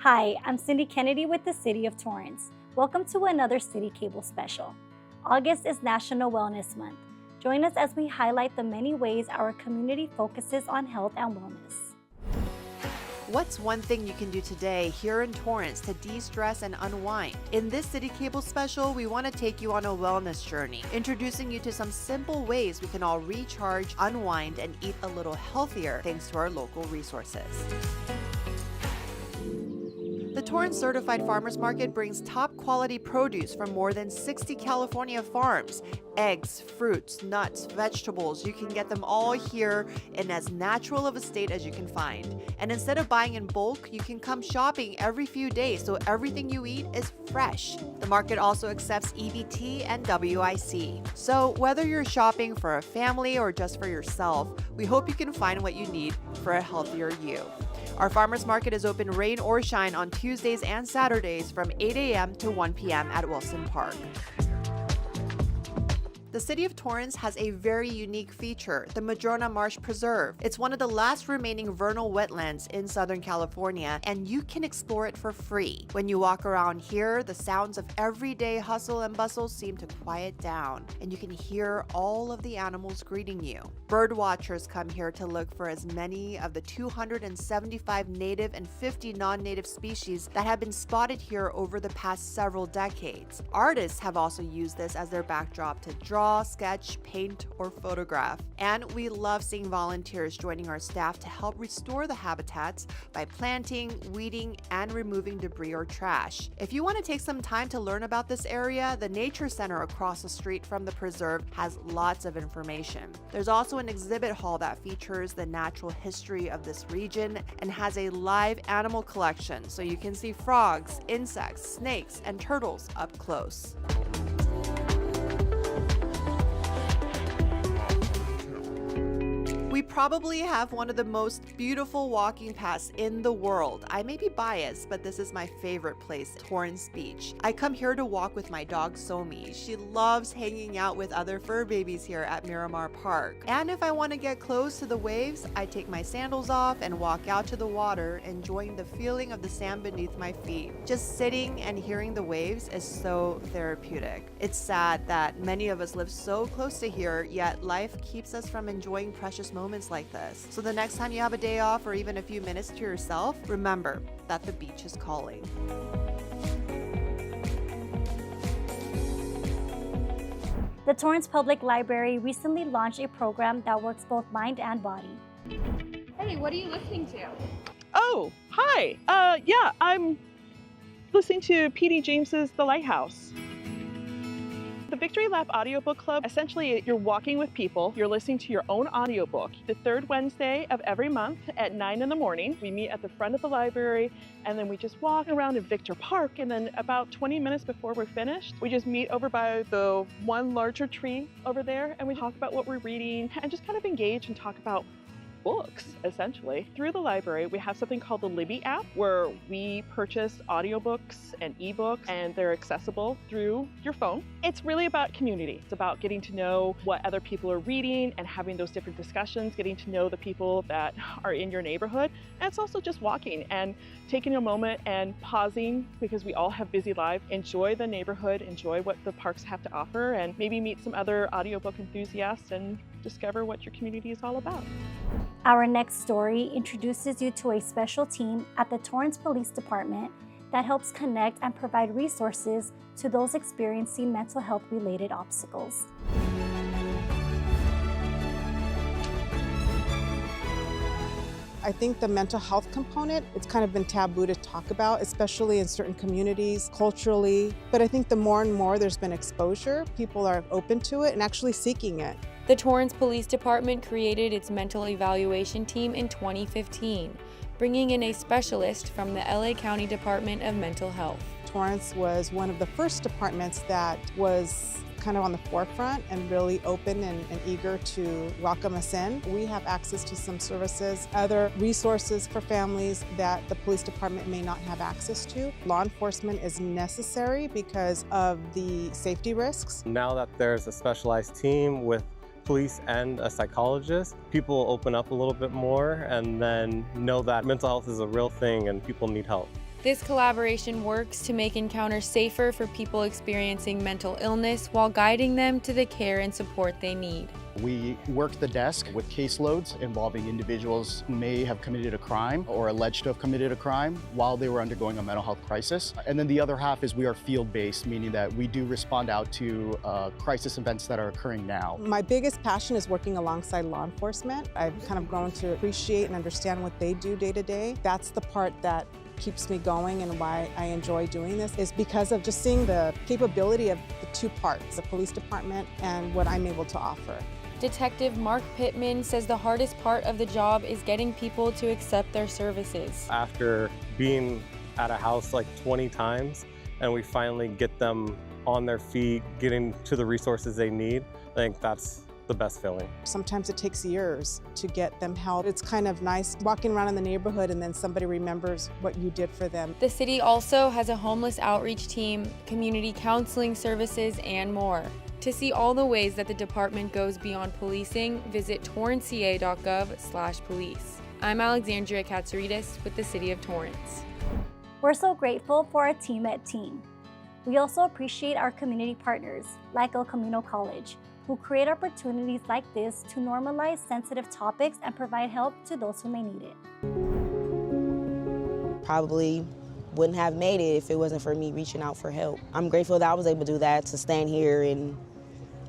Hi, I'm Cindy Kennedy with the City of Torrance. Welcome to another CitiCABLE Special. August is National Wellness Month. Join us as we highlight the many ways our community focuses on health and wellness. What's one thing you can do today here in Torrance to de-stress and unwind? In this CitiCABLE Special, we want to take you on a wellness journey, introducing you to some simple ways we can all recharge, unwind, and eat a little healthier thanks to our local resources. The Torrance Certified Farmers Market brings top quality produce from more than 60 California farms. Eggs, fruits, nuts, vegetables, you can get them all here in as natural of a state as you can find. And instead of buying in bulk, you can come shopping every few days so everything you eat is fresh. The market also accepts EBT and WIC. So whether you're shopping for a family or just for yourself, we hope you can find what you need for a healthier you. Our farmers market is open rain or shine on Tuesdays and Saturdays from 8 a.m. to 1 p.m. at Wilson Park. The city of Torrance has a very unique feature, the Madrona Marsh Preserve. It's one of the last remaining vernal wetlands in Southern California, and you can explore it for free. When you walk around here, the sounds of everyday hustle and bustle seem to quiet down, and you can hear all of the animals greeting you. Bird watchers come here to look for as many of the 275 native and 50 non-native species that have been spotted here over the past several decades. Artists have also used this as their backdrop to draw, sketch, paint, or photograph. And we love seeing volunteers joining our staff to help restore the habitats by planting, weeding, and removing debris or trash. If you want to take some time to learn about this area, the Nature Center across the street from the preserve has lots of information. There's also an exhibit hall that features the natural history of this region and has a live animal collection, so you can see frogs, insects, snakes, and turtles up close. We probably have one of the most beautiful walking paths in the world. I may be biased, but this is my favorite place, Torrance Beach. I come here to walk with my dog Somi. She loves hanging out with other fur babies here at Miramar Park. And if I want to get close to the waves, I take my sandals off and walk out to the water, enjoying the feeling of the sand beneath my feet. Just sitting and hearing the waves is so therapeutic. It's sad that many of us live so close to here, yet life keeps us from enjoying precious moments like this. So the next time you have a day off or even a few minutes to yourself, remember that the beach is calling. The Torrance Public Library recently launched a program that works both mind and body. Hey, what are you listening to? Oh, hi. Yeah, I'm listening to P.D. James's The Lighthouse. The Victory Lap Audiobook Club, essentially you're walking with people, you're listening to your own audiobook. The third Wednesday of every month at 9 in the morning, we meet at the front of the library and then we just walk around in Victor Park, and then about 20 minutes before we're finished, we just meet over by the one larger tree over there and we talk about what we're reading and just kind of engage and talk about books, essentially. Through the library, we have something called the Libby app where we purchase audiobooks and ebooks and they're accessible through your phone. It's really about community. It's about getting to know what other people are reading and having those different discussions, getting to know the people that are in your neighborhood. And it's also just walking and taking a moment and pausing, because we all have busy lives. Enjoy the neighborhood, enjoy what the parks have to offer, and maybe meet some other audiobook enthusiasts and discover what your community is all about. Our next story introduces you to a special team at the Torrance Police Department that helps connect and provide resources to those experiencing mental health related obstacles. I think the mental health component, it's kind of been taboo to talk about, especially in certain communities, culturally. But I think the more and more there's been exposure, people are open to it and actually seeking it. The Torrance Police Department created its mental evaluation team in 2015, bringing in a specialist from the LA County Department of Mental Health. Torrance was one of the first departments that was kind of on the forefront and really open and eager to welcome us in. We have access to some services, other resources for families that the police department may not have access to. Law enforcement is necessary because of the safety risks. Now that there's a specialized team with police and a psychologist, people open up a little bit more and then know that mental health is a real thing and people need help. This collaboration works to make encounters safer for people experiencing mental illness while guiding them to the care and support they need. We work the desk with caseloads involving individuals who may have committed a crime or alleged to have committed a crime while they were undergoing a mental health crisis. And then the other half is we are field-based, meaning that we do respond out to crisis events that are occurring now. My biggest passion is working alongside law enforcement. I've kind of grown to appreciate and understand what they do day to day. That's the part that keeps me going and why I enjoy doing this is because of just seeing the capability of the two parts, the police department and what I'm able to offer. Detective Mark Pittman says the hardest part of the job is getting people to accept their services. After being at a house like 20 times and we finally get them on their feet, getting to the resources they need, I think that's the best feeling. Sometimes it takes years to get them help. It's kind of nice walking around in the neighborhood and then somebody remembers what you did for them. The city also has a homeless outreach team, community counseling services, and more. To see all the ways that the department goes beyond policing, visit torranceca.gov/police. I'm Alexandria Katsouridis with the City of Torrance. We're so grateful for our Team at Team. We also appreciate our community partners, like El Camino College, who create opportunities like this to normalize sensitive topics and provide help to those who may need it. Probably wouldn't have made it if it wasn't for me reaching out for help. I'm grateful that I was able to do that, to stand here and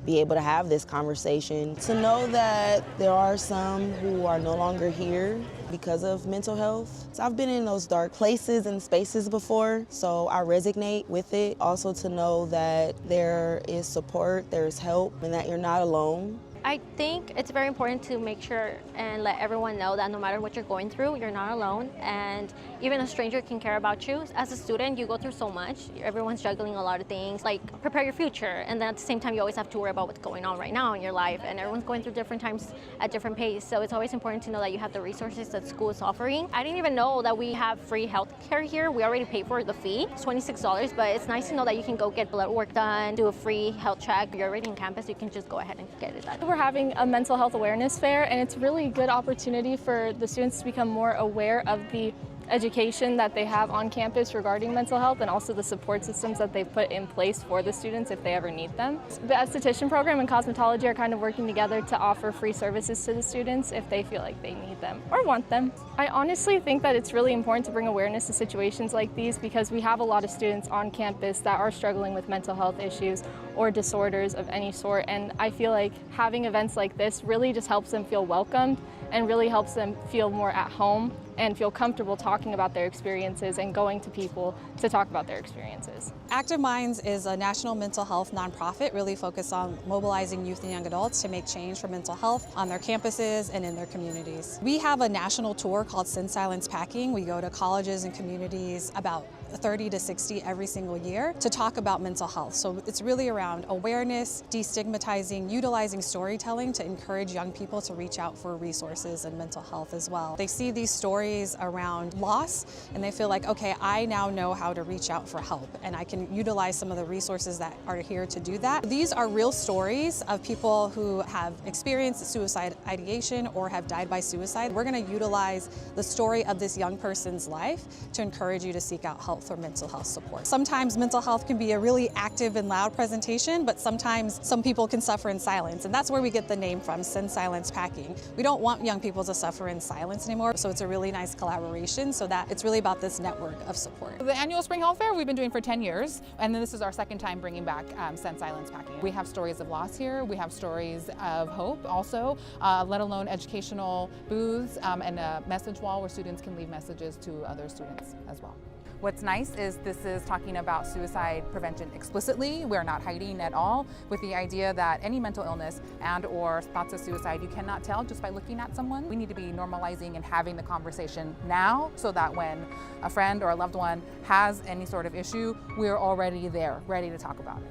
be able to have this conversation. To know that there are some who are no longer here because of mental health. So I've been in those dark places and spaces before, so I resonate with it. Also to know that there is support, there's help, and that you're not alone. I think it's very important to make sure and let everyone know that no matter what you're going through, you're not alone, and even a stranger can care about you. As a student, you go through so much. Everyone's juggling a lot of things, like prepare your future, and then at the same time, you always have to worry about what's going on right now in your life, and everyone's going through different times at different pace, so it's always important to know that you have the resources that school is offering. I didn't even know that we have free health care here. We already paid for the fee. It's $26, but it's nice to know that you can go get blood work done, do a free health check. You're already on campus, you can just go ahead and get it done. We're having a mental health awareness fair, and it's really a good opportunity for the students to become more aware of the education that they have on campus regarding mental health and also the support systems that they've put in place for the students if they ever need them. The esthetician program and cosmetology are kind of working together to offer free services to the students if they feel like they need them or want them. I honestly think that it's really important to bring awareness to situations like these because we have a lot of students on campus that are struggling with mental health issues or disorders of any sort, and I feel like having events like this really just helps them feel welcomed and really helps them feel more at home and feel comfortable talking about their experiences and going to people to talk about their experiences. Active Minds is a national mental health nonprofit really focused on mobilizing youth and young adults to make change for mental health on their campuses and in their communities. We have a national tour called Send Silence Packing. We go to colleges and communities, about 30 to 60 every single year, to talk about mental health. So it's really around awareness, destigmatizing, utilizing storytelling to encourage young people to reach out for resources and mental health as well. They see these stories around loss and they feel like, okay, I now know how to reach out for help and I can utilize some of the resources that are here to do that. These are real stories of people who have experienced suicide ideation or have died by suicide. We're going to utilize the story of this young person's life to encourage you to seek out help for mental health support. Sometimes mental health can be a really active and loud presentation, but sometimes some people can suffer in silence, and that's where we get the name from, Send Silence Packing. We don't want young people to suffer in silence anymore, so it's a really nice collaboration so that it's really about this network of support. The annual Spring Health Fair we've been doing for 10 years, and then this is our second time bringing back Send Silence Packing. We have stories of loss here, we have stories of hope also, let alone educational booths and a message wall where students can leave messages to other students as well. What's nice is this is talking about suicide prevention explicitly. We're not hiding at all with the idea that any mental illness and or thoughts of suicide you cannot tell just by looking at someone. We need to be normalizing and having the conversation now so that when a friend or a loved one has any sort of issue, we're already there, ready to talk about it.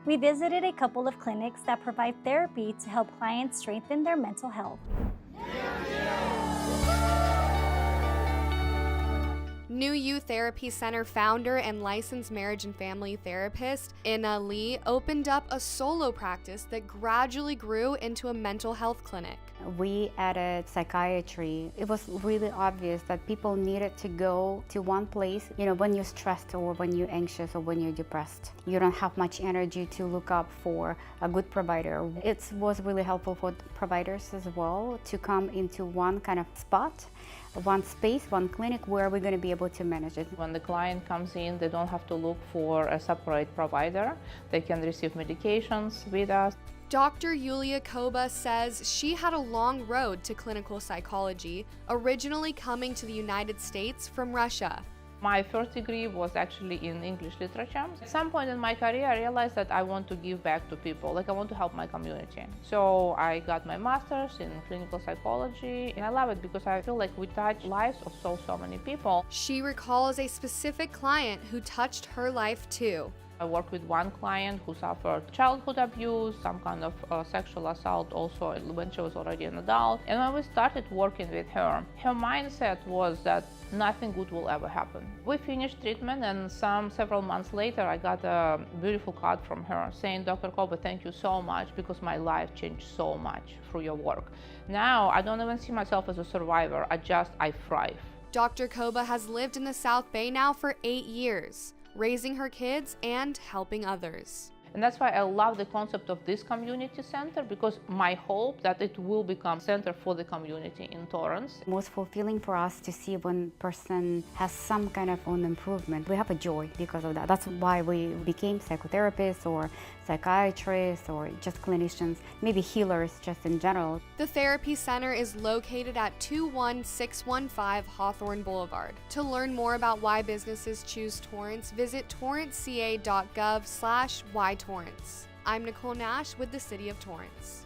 We visited a couple of clinics that provide therapy to help clients strengthen their mental health. New You Therapy Center founder and licensed marriage and family therapist Inna Lee opened up a solo practice that gradually grew into a mental health clinic. We added psychiatry. It was really obvious that people needed to go to one place. You know, when you're stressed or when you're anxious or when you're depressed, you don't have much energy to look up for a good provider. It was really helpful for providers as well to come into one kind of spot, one space, one clinic where we're going to be able to manage it. When the client comes in, they don't have to look for a separate provider. They can receive medications with us. Dr. Yulia Koba says she had a long road to clinical psychology, originally coming to the United States from Russia. My first degree was actually in English literature. At some point in my career, I realized that I want to give back to people, like I want to help my community. So I got my master's in clinical psychology, and I love it because I feel like we touch lives of so many people. She recalls a specific client who touched her life too. I worked with one client who suffered childhood abuse, some kind of sexual assault also when she was already an adult. And when we started working with her mindset was that nothing good will ever happen. We finished treatment, and several months later, I got a beautiful card from her saying, "Dr. Koba, thank you so much because my life changed so much through your work. Now I don't even see myself as a survivor, I thrive." Dr. Koba has lived in the South Bay now for 8 years, raising her kids and helping others. And that's why I love the concept of this community center, because my hope that it will become center for the community in Torrance. Most fulfilling for us to see when a person has some kind of own improvement. We have a joy because of that. That's why we became psychotherapists or psychiatrists or just clinicians, maybe healers just in general. The therapy center is located at 21615 Hawthorne Boulevard. To learn more about why businesses choose Torrance, visit torranceca.gov/whytorrance. I'm Nicole Nash with the City of Torrance.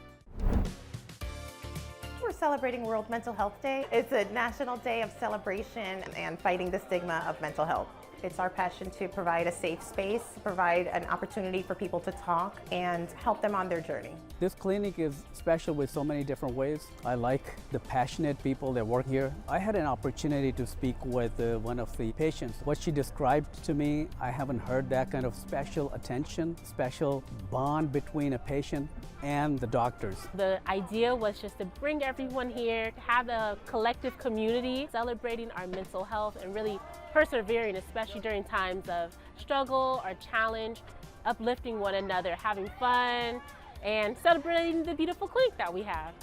We're celebrating World Mental Health Day. It's a national day of celebration and fighting the stigma of mental health. It's our passion to provide a safe space, provide an opportunity for people to talk and help them on their journey. This clinic is special with so many different ways. I like the passionate people that work here. I had an opportunity to speak with one of the patients. What she described to me, I haven't heard that kind of special attention, special bond between a patient and the doctors. The idea was just to bring everyone here, have a collective community celebrating our mental health and really persevering, especially during times of struggle or challenge, uplifting one another, having fun, and celebrating the beautiful clinic that we have.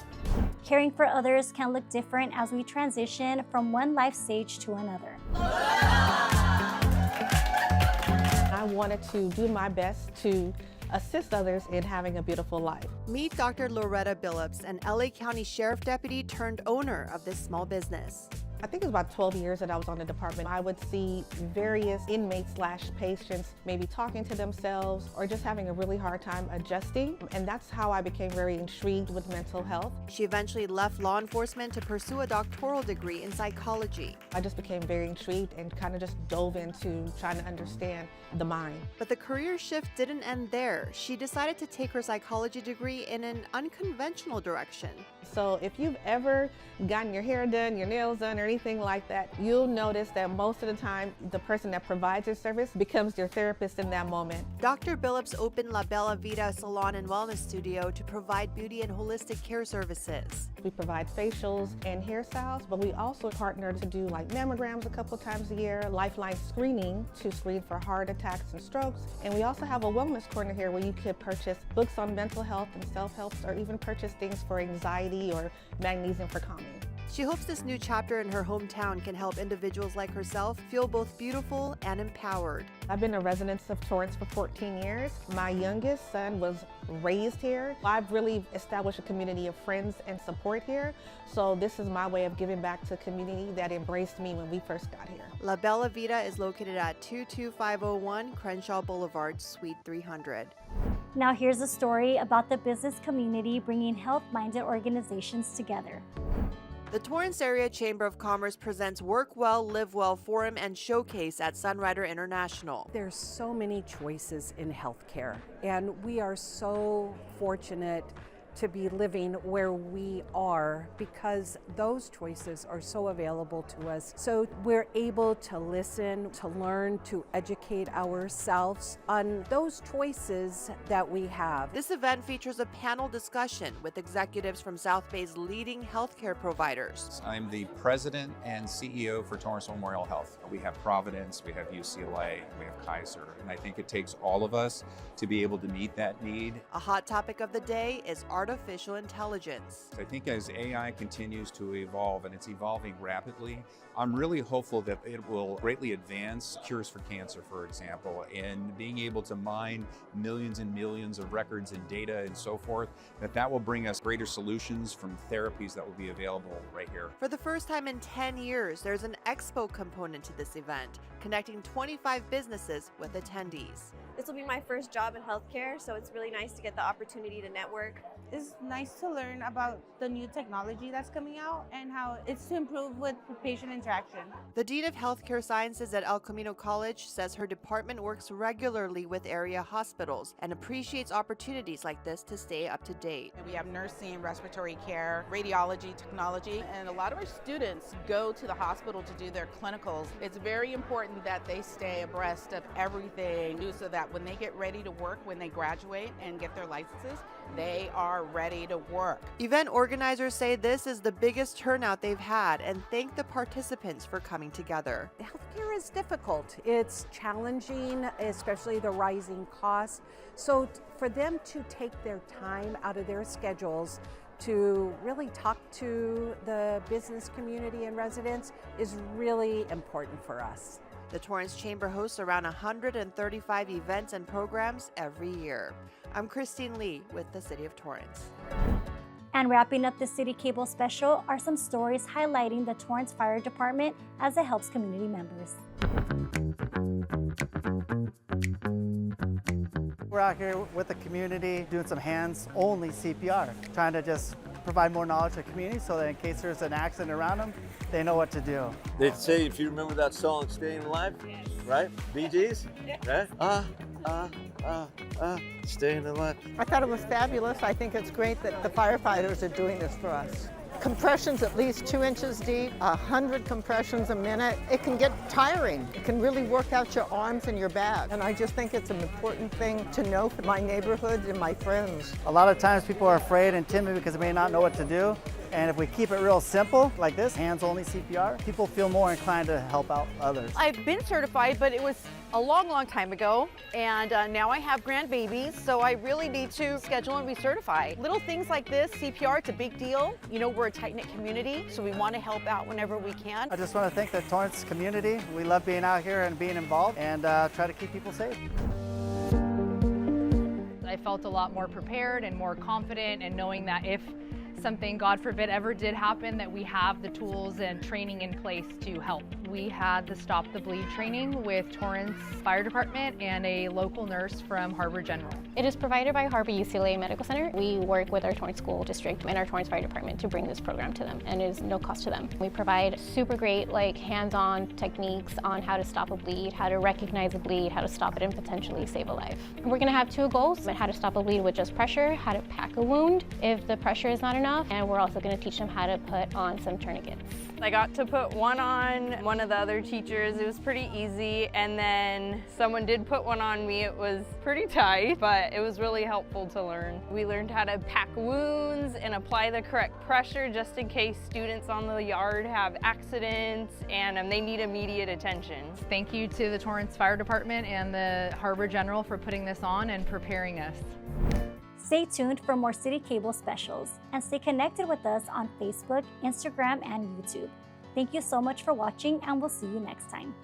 Caring for others can look different as we transition from one life stage to another. I wanted to do my best to assist others in having a beautiful life. Meet Dr. Loretta Billups, an LA County Sheriff Deputy turned owner of this small business. I think it was about 12 years that I was on the department. I would see various inmates/patients maybe talking to themselves or just having a really hard time adjusting. And that's how I became very intrigued with mental health. She eventually left law enforcement to pursue a doctoral degree in psychology. I just became very intrigued and kind of just dove into trying to understand the mind. But the career shift didn't end there. She decided to take her psychology degree in an unconventional direction. So if you've ever gotten your hair done, your nails done, or anything like that, you'll notice that most of the time, the person that provides your service becomes your therapist in that moment. Dr. Billups opened La Bella Vida Salon and Wellness Studio to provide beauty and holistic care services. We provide facials and hairstyles, but we also partner to do like mammograms a couple times a year, lifeline screening to screen for heart attacks and strokes. And we also have a wellness corner here where you could purchase books on mental health and self-help, or even purchase things for anxiety or magnesium for calming. She hopes this new chapter in her hometown can help individuals like herself feel both beautiful and empowered. I've been a resident of Torrance for 14 years. My youngest son was raised here. I've really established a community of friends and support here. So this is my way of giving back to a community that embraced me when we first got here. La Bella Vida is located at 22501 Crenshaw Boulevard, Suite 300. Now here's a story about the business community bringing health-minded organizations together. The Torrance Area Chamber of Commerce presents Work Well, Live Well Forum and Showcase at Sunrider International. There's so many choices in healthcare, and we are so fortunate to be living where we are because those choices are so available to us. So we're able to listen, to learn, to educate ourselves on those choices that we have. This event features a panel discussion with executives from South Bay's leading healthcare providers. I'm the president and CEO for Torrance Memorial Health. We have Providence, we have UCLA, we have Kaiser, and I think it takes all of us to be able to meet that need. A hot topic of the day is artificial intelligence. I think as AI continues to evolve, and it's evolving rapidly, I'm really hopeful that it will greatly advance cures for cancer, for example, and being able to mine millions and millions of records and data and so forth, that will bring us greater solutions from therapies that will be available right here. For the first time in 10 years, there's an expo component to this event, connecting 25 businesses with attendees. This will be my first job in healthcare, so it's really nice to get the opportunity to network. It's nice to learn about the new technology that's coming out and how it's to improve with patient interaction. The Dean of Healthcare Sciences at El Camino College says her department works regularly with area hospitals and appreciates opportunities like this to stay up to date. We have nursing, respiratory care, radiology, technology, and a lot of our students go to the hospital to do their clinicals. It's very important that they stay abreast of everything so that when they get ready to work, when they graduate and get their licenses, they are ready to work. Event organizers say this is the biggest turnout they've had and thank the participants for coming together. Healthcare is difficult. It's challenging, especially the rising costs. So for them to take their time out of their schedules to really talk to the business community and residents is really important for us. The Torrance Chamber hosts around 135 events and programs every year. I'm Christine Lee with the City of Torrance. And wrapping up the CitiCABLE Special are some stories highlighting the Torrance Fire Department as it helps community members. We're out here with the community doing some hands-only CPR, trying to just provide more knowledge to the community so that in case there's an accident around them, they know what to do. They say, if you remember that song, Staying Alive, right? Bee Gees, right? Staying Alive. I thought it was fabulous. I think it's great that the firefighters are doing this for us. Compressions at least 2 inches deep, 100 compressions a minute. It can get tiring. It can really work out your arms and your back. And I just think it's an important thing to know for my neighborhood and my friends. A lot of times people are afraid and timid because they may not know what to do. And if we keep it real simple, like this, hands-only CPR, people feel more inclined to help out others. I've been certified, but it was a long time ago, and now I have grandbabies, so I really need to schedule and recertify. Little things like this, CPR, it's a big deal. You know, we're a tight-knit community, so we want to help out whenever we can. I just want to thank the Torrance community. We love being out here and being involved and try to keep people safe. I felt a lot more prepared and more confident, and knowing that if something, God forbid, ever did happen, that we have the tools and training in place to help. We had the Stop the Bleed training with Torrance Fire Department and a local nurse from Harbor General. It is provided by Harbor UCLA Medical Center. We work with our Torrance School District and our Torrance Fire Department to bring this program to them, and it is no cost to them. We provide super great hands-on techniques on how to stop a bleed, how to recognize a bleed, how to stop it and potentially save a life. We're going to have 2 goals: how to stop a bleed with just pressure, how to pack a wound if the pressure is not enough, and we're also going to teach them how to put on some tourniquets. I got to put one on one of the other teachers. It was pretty easy, and then someone did put one on me. It was pretty tight, but it was really helpful to learn. We learned how to pack wounds and apply the correct pressure just in case students on the yard have accidents and they need immediate attention. Thank you to the Torrance Fire Department and the Harbor General for putting this on and preparing us. Stay tuned for more CitiCABLE specials and stay connected with us on Facebook, Instagram, and YouTube. Thank you so much for watching, and we'll see you next time.